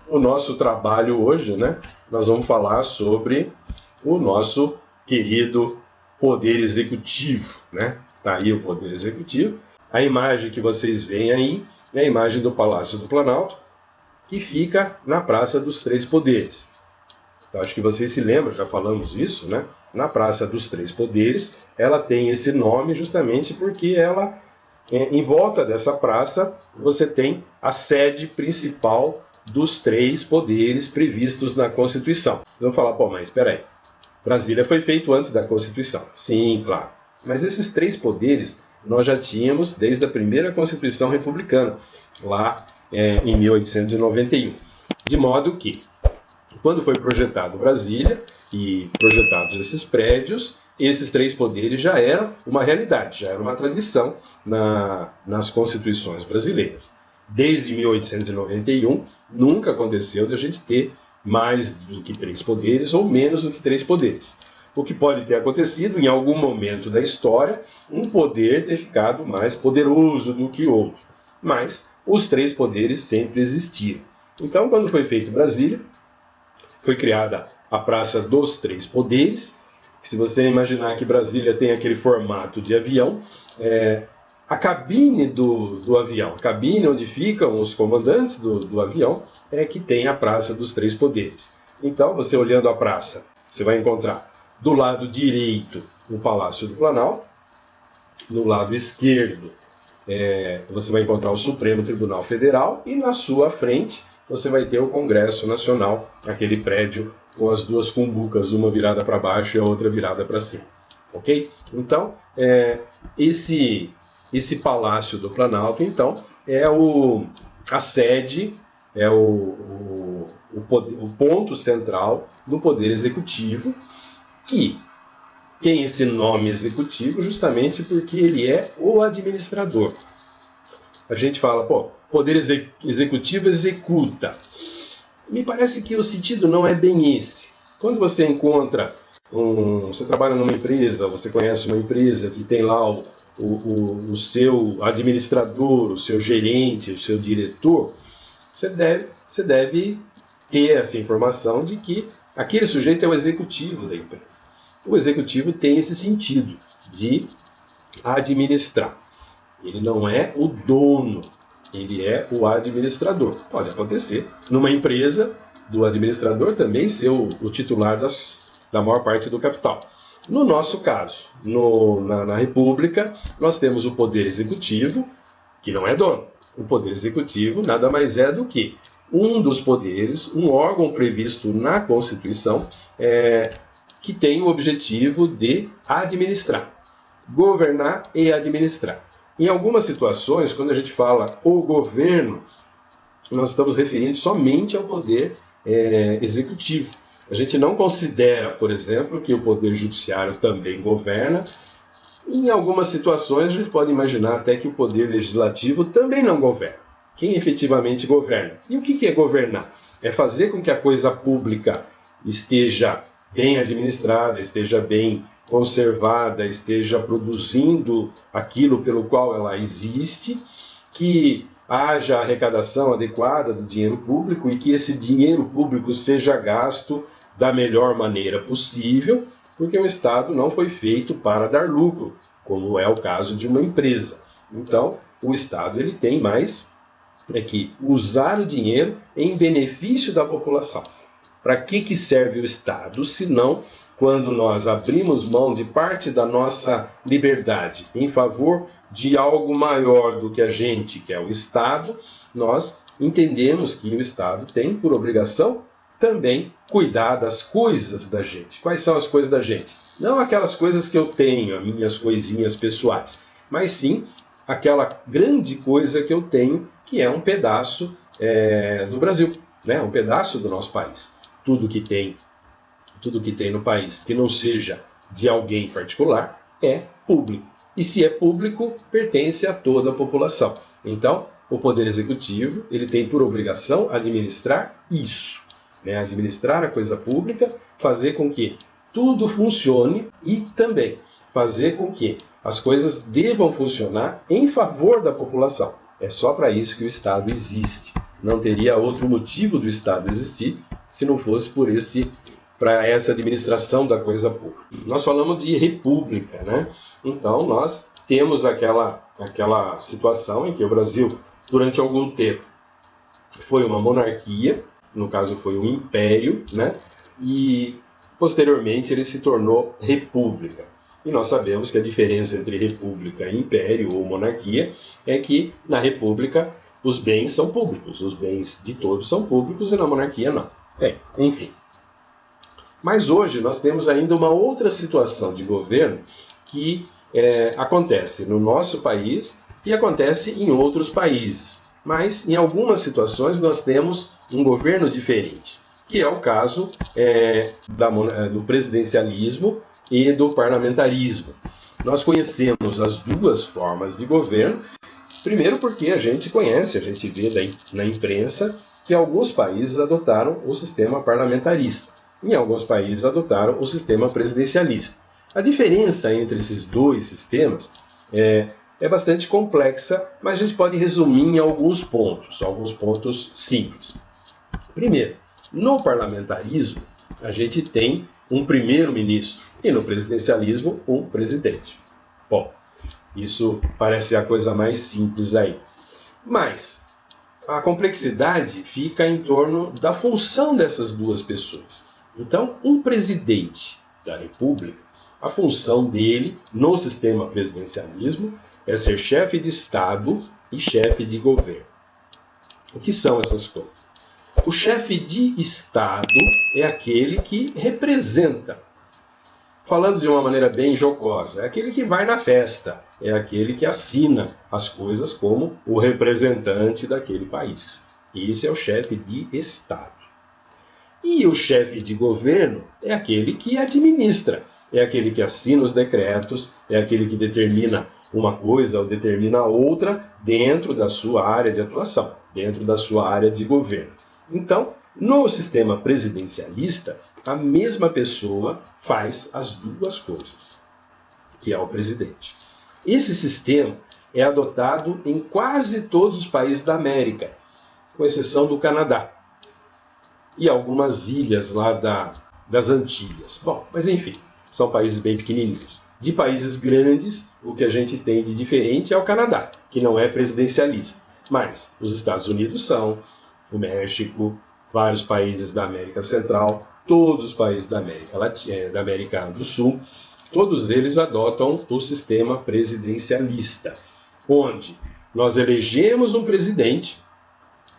o nosso trabalho hoje, né? Nós vamos falar sobre o nosso querido Poder Executivo, né? Tá aí o Poder Executivo. A imagem que vocês veem aí é a imagem do Palácio do Planalto, que fica na Praça dos Três Poderes. Eu acho que vocês se lembram, já falamos isso, né? Na Praça dos Três Poderes, ela tem esse nome justamente porque ela, em volta dessa praça, você tem a sede principal dos três poderes previstos na Constituição. Vocês vão falar, pô, mas espera aí, Brasília foi feito antes da Constituição. Sim, claro. Mas esses três poderes nós já tínhamos desde a primeira Constituição republicana, lá em 1891. De modo que, quando foi projetado Brasília e projetados esses prédios, esses três poderes já eram uma realidade, já era uma tradição nas constituições brasileiras. Desde 1891, nunca aconteceu de a gente ter mais do que três poderes ou menos do que três poderes. O que pode ter acontecido, em algum momento da história, um poder ter ficado mais poderoso do que outro. Mas os três poderes sempre existiram. Então, quando foi feito Brasília, foi criada a Praça dos Três Poderes. Se você imaginar que Brasília tem aquele formato de avião, a cabine do avião, a cabine onde ficam os comandantes do avião, é que tem a Praça dos Três Poderes. Então, você olhando a praça, você vai encontrar do lado direito o Palácio do Planalto, no lado esquerdo você vai encontrar o Supremo Tribunal Federal e na sua frente você vai ter o Congresso Nacional, aquele prédio com as duas cumbucas, uma virada para baixo e a outra virada para cima. Ok? Então, esse Palácio do Planalto, então, é a sede, é o ponto central do Poder Executivo, que tem esse nome executivo justamente porque ele é o administrador. A gente fala, pô, Poder Executivo executa. Me parece que o sentido não é bem esse. Quando você encontra, você trabalha numa empresa, você conhece uma empresa que tem lá o seu administrador, o seu gerente, o seu diretor, você deve ter essa informação de que aquele sujeito é o executivo da empresa. O executivo tem esse sentido de administrar. Ele não é o dono, ele é o administrador. Pode acontecer numa empresa do administrador também ser o titular da maior parte do capital. No nosso caso, na República, nós temos o Poder Executivo, que não é dono. O Poder Executivo nada mais é do que um dos poderes, um órgão previsto na Constituição, que tem o objetivo de administrar, governar e administrar. Em algumas situações, quando a gente fala o governo, nós estamos referindo somente ao poder executivo. A gente não considera, por exemplo, que o poder judiciário também governa. Em algumas situações, a gente pode imaginar até que o poder legislativo também não governa. Quem efetivamente governa? E o que é governar? É fazer com que a coisa pública esteja bem administrada, esteja bem conservada, esteja produzindo aquilo pelo qual ela existe, que haja arrecadação adequada do dinheiro público e que esse dinheiro público seja gasto da melhor maneira possível, porque o Estado não foi feito para dar lucro, como é o caso de uma empresa. Então, o Estado ele tem mais que usar o dinheiro em benefício da população. Para que serve o Estado, se não quando nós abrimos mão de parte da nossa liberdade em favor de algo maior do que a gente, que é o Estado, nós entendemos que o Estado tem por obrigação também cuidar das coisas da gente. Quais são as coisas da gente? Não aquelas coisas que eu tenho, as minhas coisinhas pessoais, mas sim aquela grande coisa que eu tenho, que é um pedaço do Brasil, né? Um pedaço do nosso país. Tudo que tem no país que não seja de alguém particular é público. E se é público, pertence a toda a população. Então, o Poder Executivo ele tem por obrigação administrar isso, né? Administrar a coisa pública, fazer com que tudo funcione e também fazer com que as coisas devam funcionar em favor da população. É só para isso que o Estado existe. Não teria outro motivo do Estado existir se não fosse para essa administração da coisa pública. Nós falamos de república, né? Então nós temos aquela situação em que o Brasil, durante algum tempo, foi uma monarquia, no caso foi um império, né? E posteriormente ele se tornou república. E nós sabemos que a diferença entre república e império ou monarquia é que na república os bens são públicos, os bens de todos são públicos e na monarquia não. Enfim. Mas hoje nós temos ainda uma outra situação de governo que acontece no nosso país e acontece em outros países. Mas em algumas situações nós temos um governo diferente, que é o caso do presidencialismo e do parlamentarismo. Nós conhecemos as duas formas de governo, primeiro porque a gente vê na imprensa que alguns países adotaram o sistema parlamentarista, em alguns países adotaram o sistema presidencialista. A diferença entre esses dois sistemas é bastante complexa, mas a gente pode resumir em alguns pontos simples. Primeiro, no parlamentarismo, a gente tem um primeiro-ministro e no presidencialismo, um presidente. Bom, isso parece a coisa mais simples aí. Mas a complexidade fica em torno da função dessas duas pessoas. Então, um presidente da República, a função dele no sistema presidencialismo é ser chefe de Estado e chefe de governo. O que são essas coisas? O chefe de Estado é aquele que representa, falando de uma maneira bem jocosa, é aquele que vai na festa, é aquele que assina as coisas como o representante daquele país. Esse é o chefe de Estado. E o chefe de governo é aquele que administra, é aquele que assina os decretos, é aquele que determina uma coisa ou determina outra dentro da sua área de atuação, dentro da sua área de governo. Então, no sistema presidencialista, a mesma pessoa faz as duas coisas, que é o presidente. Esse sistema é adotado em quase todos os países da América, com exceção do Canadá e algumas ilhas lá das Antilhas. Bom, mas enfim, são países bem pequenininhos. De países grandes, o que a gente tem de diferente é o Canadá, que não é presidencialista. Mas os Estados Unidos são, o México, vários países da América Central, todos os países da América do Sul, todos eles adotam o sistema presidencialista, onde nós elegemos um presidente,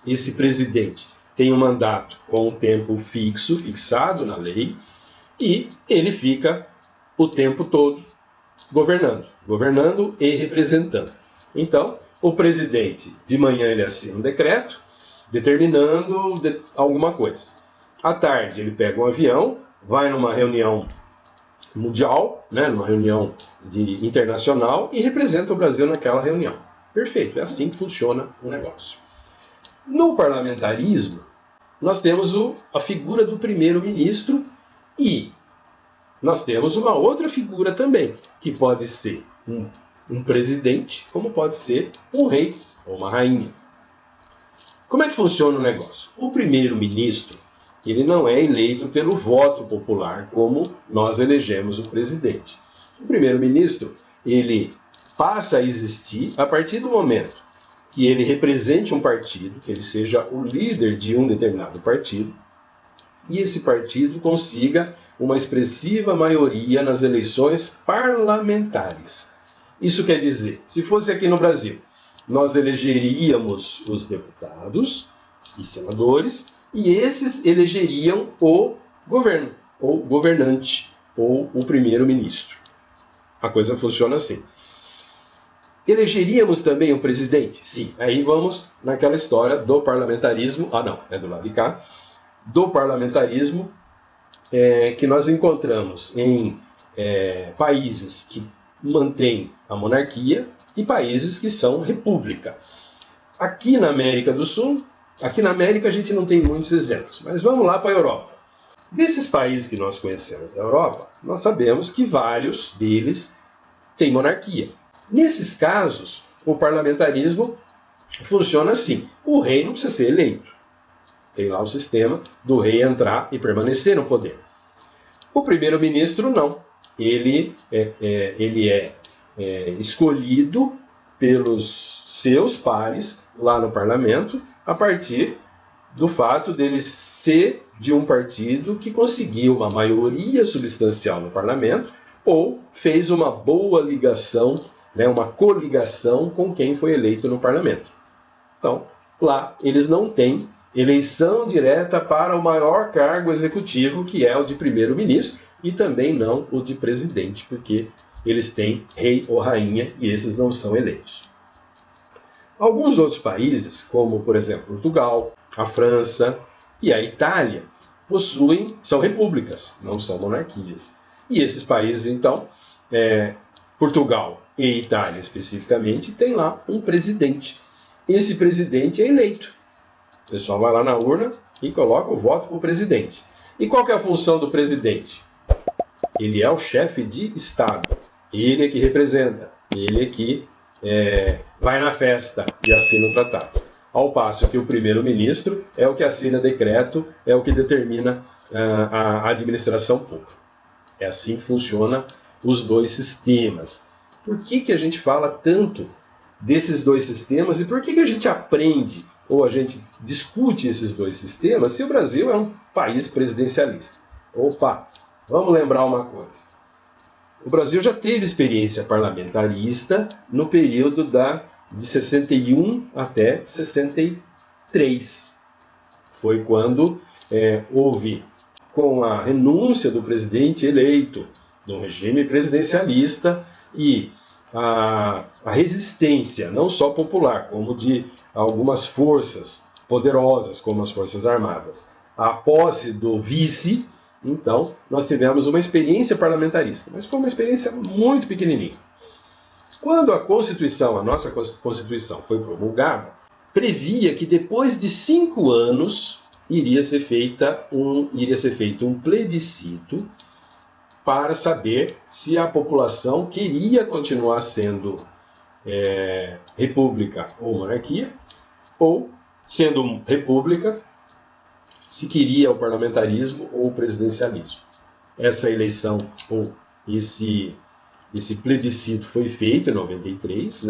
esse presidente tem um mandato com um tempo fixado na lei, e ele fica o tempo todo governando e representando. Então, o presidente, de manhã ele assina um decreto determinando alguma coisa. À tarde ele pega um avião, vai numa reunião mundial, numa reunião internacional e representa o Brasil naquela reunião. Perfeito, é assim que funciona o negócio. No parlamentarismo, nós temos a figura do primeiro-ministro e nós temos uma outra figura também, que pode ser um presidente, como pode ser um rei ou uma rainha. Como é que funciona o negócio? O primeiro-ministro, ele não é eleito pelo voto popular, como nós elegemos o presidente. O primeiro-ministro, ele passa a existir a partir do momento que ele represente um partido, que ele seja o líder de um determinado partido, e esse partido consiga uma expressiva maioria nas eleições parlamentares. Isso quer dizer, se fosse aqui no Brasil, nós elegeríamos os deputados e senadores, e esses elegeriam o governo, ou governante, ou o primeiro-ministro. A coisa funciona assim. Elegeríamos também o presidente? Sim. Aí vamos naquela história do parlamentarismo. Ah, não, é do lado de cá. Do parlamentarismo que nós encontramos em países que mantêm a monarquia e países que são república. Aqui na América do Sul, aqui na América a gente não tem muitos exemplos, mas vamos lá para a Europa. Desses países que nós conhecemos da Europa, nós sabemos que vários deles têm monarquia. Nesses casos, o parlamentarismo funciona assim. O rei não precisa ser eleito. Tem lá o sistema do rei entrar e permanecer no poder. O primeiro-ministro não. Ele é escolhido pelos seus pares lá no parlamento a partir do fato dele ser de um partido que conseguiu uma maioria substancial no parlamento ou fez uma boa ligação, uma coligação com quem foi eleito no parlamento. Então, lá eles não têm eleição direta para o maior cargo executivo, que é o de primeiro-ministro, e também não o de presidente, porque eles têm rei ou rainha e esses não são eleitos. Alguns outros países, como por exemplo Portugal, a França e a Itália, são repúblicas, não são monarquias. E esses países, então, Portugal e Itália especificamente, tem lá um presidente. Esse presidente é eleito. O pessoal vai lá na urna e coloca o voto para o presidente. E qual que é a função do presidente? Ele é o chefe de Estado. Ele é que representa. Ele é que vai na festa e assina o tratado. Ao passo que o primeiro-ministro é o que assina decreto, é o que determina a administração pública. É assim que funciona os dois sistemas. Por que a gente fala tanto desses dois sistemas e por que a gente aprende ou a gente discute esses dois sistemas se o Brasil é um país presidencialista? Opa, vamos lembrar uma coisa. O Brasil já teve experiência parlamentarista no período de 61 até 63. Foi quando houve, com a renúncia do presidente eleito, do regime presidencialista e a resistência, não só popular, como de algumas forças poderosas, como as Forças Armadas, à posse do vice. Então, nós tivemos uma experiência parlamentarista, mas foi uma experiência muito pequenininha. Quando a nossa Constituição foi promulgada, previa que depois de 5 anos iria ser feito um plebiscito para saber se a população queria continuar sendo república ou monarquia, ou, sendo república, se queria o parlamentarismo ou o presidencialismo. Essa eleição, ou esse plebiscito foi feito em 93,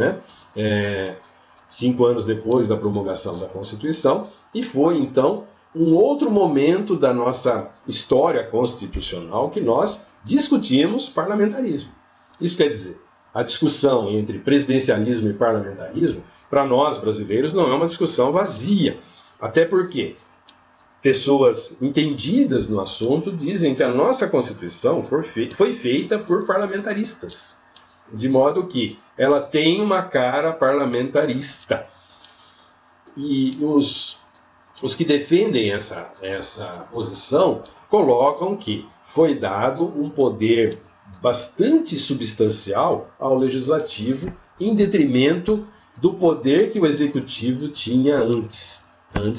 5 anos depois da promulgação da Constituição, e foi, então, um outro momento da nossa história constitucional que nós discutimos parlamentarismo. Isso quer dizer, a discussão entre presidencialismo e parlamentarismo, para nós brasileiros, não é uma discussão vazia. Até porque pessoas entendidas no assunto dizem que a nossa Constituição foi feita por parlamentaristas, de modo que ela tem uma cara parlamentarista. E os que defendem essa posição colocam que foi dado um poder bastante substancial ao Legislativo em detrimento do poder que o Executivo tinha antes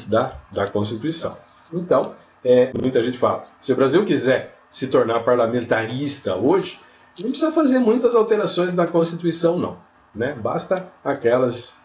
da Constituição. Então, muita gente fala, se o Brasil quiser se tornar parlamentarista hoje, não precisa fazer muitas alterações na Constituição, não. Basta aquelas,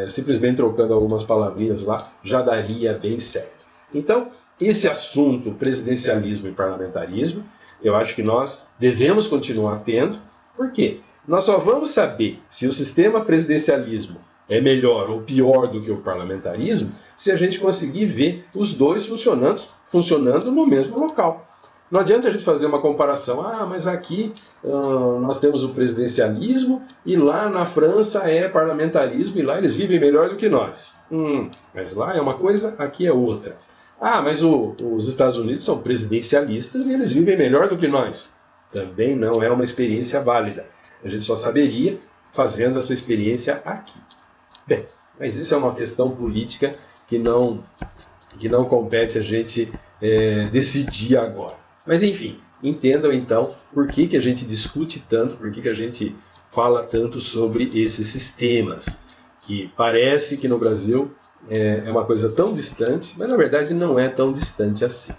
simplesmente trocando algumas palavrinhas lá, já daria bem certo. Então, esse assunto, presidencialismo e parlamentarismo, eu acho que nós devemos continuar tendo. Por quê? Nós só vamos saber se o sistema presidencialismo é melhor ou pior do que o parlamentarismo se a gente conseguir ver os dois funcionando no mesmo local. Não adianta a gente fazer uma comparação. Mas aqui nós temos o presidencialismo e lá na França é parlamentarismo e lá eles vivem melhor do que nós. Mas lá é uma coisa, aqui é outra. Mas os Estados Unidos são presidencialistas e eles vivem melhor do que nós. Também não é uma experiência válida. A gente só saberia fazendo essa experiência aqui. Bem, mas isso é uma questão política que não compete a gente decidir agora. Mas enfim, entendam então por que a gente discute tanto, por que a gente fala tanto sobre esses sistemas, que parece que no Brasil é uma coisa tão distante, mas na verdade não é tão distante assim.